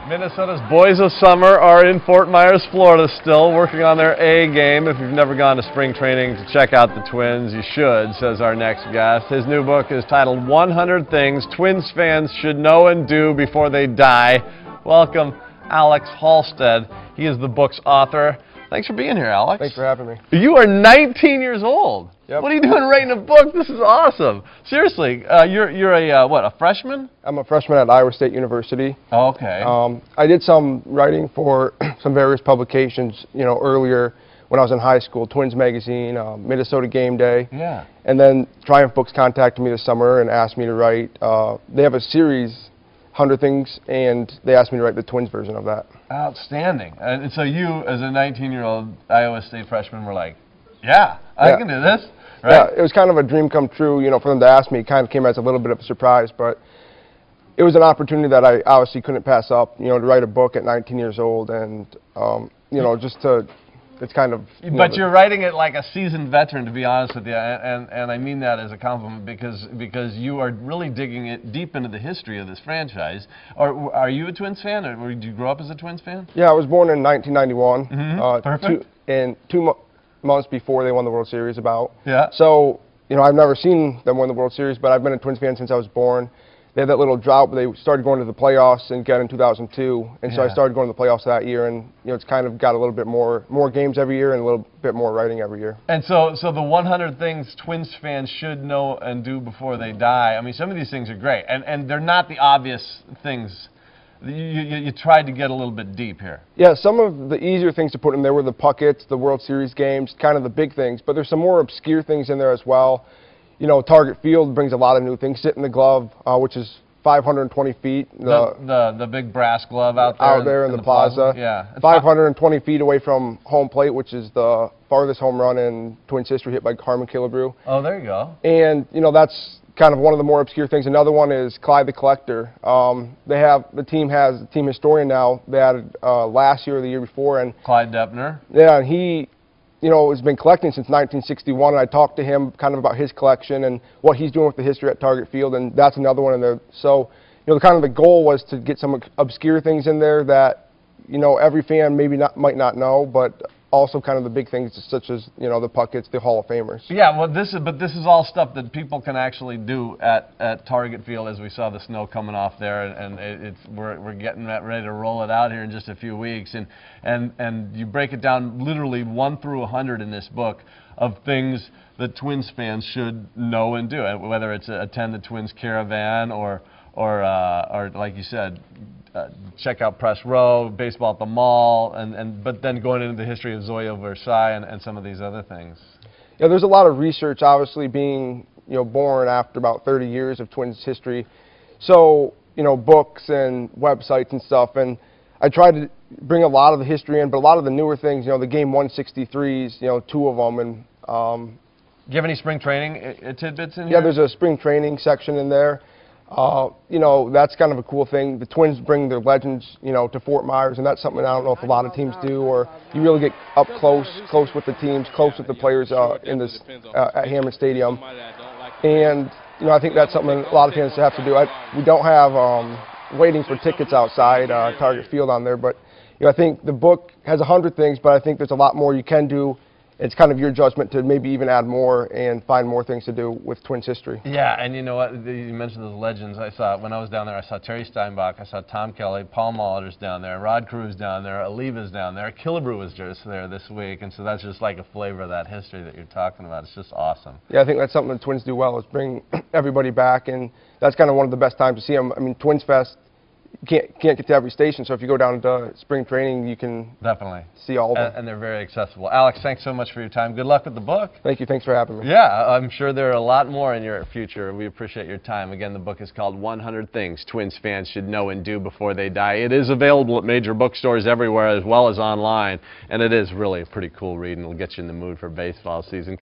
Minnesota's boys of summer are in Fort Myers, Florida still, working on their A game. If you've never gone to spring training to check out the Twins, you should, says our next guest. His new book is titled 100 Things Twins Fans Should Know and Do Before They Die. Welcome, Alex Halsted. He is the book's author. Thanks for being here, Alex. Thanks for having me. You are 19 years old. Yep. What are you doing writing a book? This is awesome. Seriously, you're a freshman? I'm a freshman at Iowa State University. Oh, okay. I did some writing for some various publications, earlier when I was in high school, Twins Magazine, Minnesota Game Day. Yeah. And then Triumph Books contacted me this summer and asked me to write. They have a series, 100 Things, and they asked me to write the Twins version of that. Outstanding. And so you, as a 19-year-old Iowa State freshman, were like, yeah, I can do this, right? Yeah, it was kind of a dream come true, for them to ask me. It kind of came as a little bit of a surprise, but it was an opportunity that I obviously couldn't pass up, to write a book at 19 years old and, just to, it's kind of... But you're writing it like a seasoned veteran, to be honest with you, and I mean that as a compliment because you are really digging it deep into the history of this franchise. Are you a Twins fan, or did you grow up as a Twins fan? Yeah, I was born in 1991. Perfect. Two months before they won the World Series about. Yeah. So, I've never seen them win the World Series, but I've been a Twins fan since I was born. They had that little drought, but they started going to the playoffs again in 2002, and so I started going to the playoffs that year, and it's kind of got a little bit more games every year and a little bit more writing every year. And so the 100 things Twins fans should know and do before they die. I mean, some of these things are great, and they're not the obvious things. You tried to get a little bit deep here. Yeah, some of the easier things to put in there were the Pucketts, the World Series games, kind of the big things, but there's some more obscure things in there as well. Target Field brings a lot of new things. Sit in the Glove, which is 520 feet. The big brass glove out there in the plaza. Yeah. 520 feet away from home plate, which is the farthest home run in Twins history, hit by Carmen Killebrew. Oh, there you go. And that's kind of one of the more obscure things. Another one is Clyde the Collector. The team has a team historian now. They added last year or the year before, and Clyde Deppner. Yeah, and he has been collecting since 1961, and I talked to him kind of about his collection and what he's doing with the history at Target Field, and that's another one in there. So, kind of the goal was to get some obscure things in there that, every fan might not know, but also kind of the big things such as, the Pucketts, the Hall of Famers. Yeah, well, this is all stuff that people can actually do at Target Field, as we saw the snow coming off there, and we're getting ready to roll it out here in just a few weeks, and you break it down literally 1 through 100 in this book of things that Twins fans should know and do, whether it's attend the Twins Caravan or like you said, check out Press Row, baseball at the mall, but then going into the history of Zoya Versailles and some of these other things. Yeah, there's a lot of research, obviously, being born after about 30 years of Twins history. So books and websites and stuff, and I tried to bring a lot of the history in, but a lot of the newer things, the Game 163s, 2 of them, and. Do you have any spring training tidbits in here? Yeah, there's a spring training section in there. That's kind of a cool thing. The Twins bring their legends, to Fort Myers, and that's something I don't know if a lot of teams do, or you really get up close with the teams, close with the players in this at Hammond Stadium. And I think that's something a lot of fans have to do. We don't have waiting for tickets outside Target Field on there, but I think the book has 100 things, but I think there's a lot more you can do. It's kind of your judgment to maybe even add more and find more things to do with Twins history. Yeah, and you know what? You mentioned those legends. I saw, when I was down there, I saw Terry Steinbach, I saw Tom Kelly, Paul Molitor's down there, Rod Crew's down there, Oliva's down there, Killebrew was just there this week, and so that's just like a flavor of that history that you're talking about. It's just awesome. Yeah, I think that's something the Twins do well, is bring everybody back, and that's kind of one of the best times to see them. I mean, Twins Fest, you can't get to every station, so if you go down to spring training, you can definitely see all of them. And they're very accessible. Alex, thanks so much for your time. Good luck with the book. Thank you. Thanks for having me. Yeah, I'm sure there are a lot more in your future. We appreciate your time. Again, the book is called 100 Things Twins Fans Should Know and Do Before They Die. It is available at major bookstores everywhere as well as online, and it is really a pretty cool read, and it'll get you in the mood for baseball season.